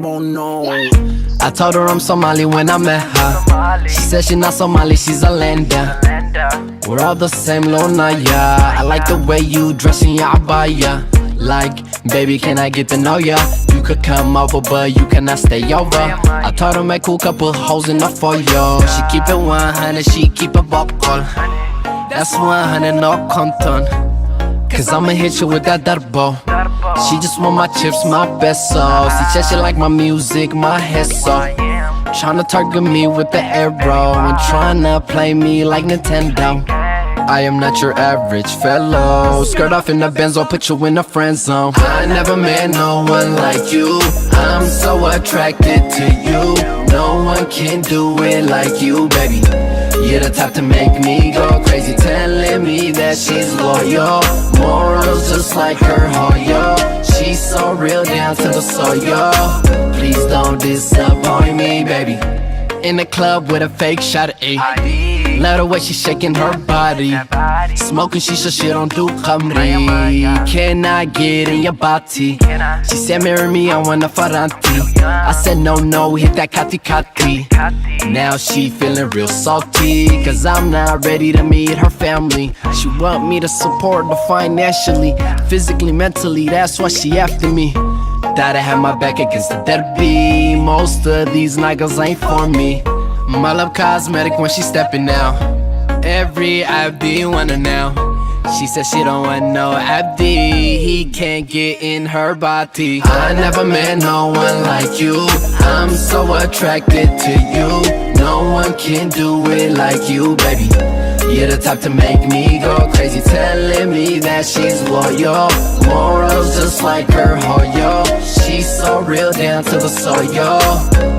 mono. I told her I'm Somali when I met her. She said she not Somali, she's a Lenda. We're all the same, Lona, yeah. I like the way you dress in your abaya. Like, baby, can I get to know ya? You could come over, but you cannot stay over. I told her make cool couple hoes enough for yo. She keep it 100, she keep it buckle. That's 100, no content. Cause I'ma hit you with that darbo. She just want my chips, my pesos. She said she like my music, my head so. Tryna target me with the arrow and tryna play me like Nintendo. I am not your average fellow. Skirt off in the Benz, I'll put you in a friend zone. I never met no one like you. I'm so attracted to you. No one can do it like you, baby. You're the type to make me go crazy, telling me that she's loyal. Morals just like her, oh yo. She's so real down to the soul, yo. Please don't disappoint me, baby. In the club with a fake shot of A. Love the way she shaking her body. Smoking shisha, she don't do khamri. Can I get in your body? She said marry me, I want a Ferranti. I said no, hit that Kati Kati. Now she feeling real salty, cause I'm not ready to meet her family. She want me to support her financially, physically, mentally, that's why she after me. That I have my back against the derby. Most of these niggas ain't for me. My love cosmetic when she stepping out. Every Abdi wanna now. She said she don't want no Abdi. He can't get in her body. I never met no one like you. I'm so attracted to you. No one can do it like you, baby. You're the type to make me go crazy, telling me that she's loyal. Morals just like her, oh yo. She's so real down to the soul, yo.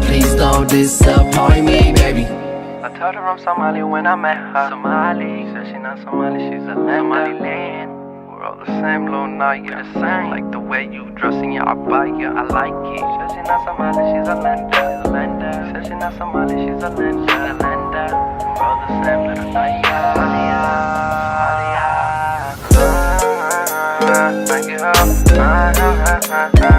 Please don't disappoint me, baby. I told her I'm Somali when I met her. Somali, she said she not Somali, she's a Somaliland. We're all the same, Luna, you're the same. Like the way you dress in your abaya, I like it. She said she not Somali, she's a Lenda. She said she not Somali, she's a Lenda. We're all the same, little Naya. Thank you.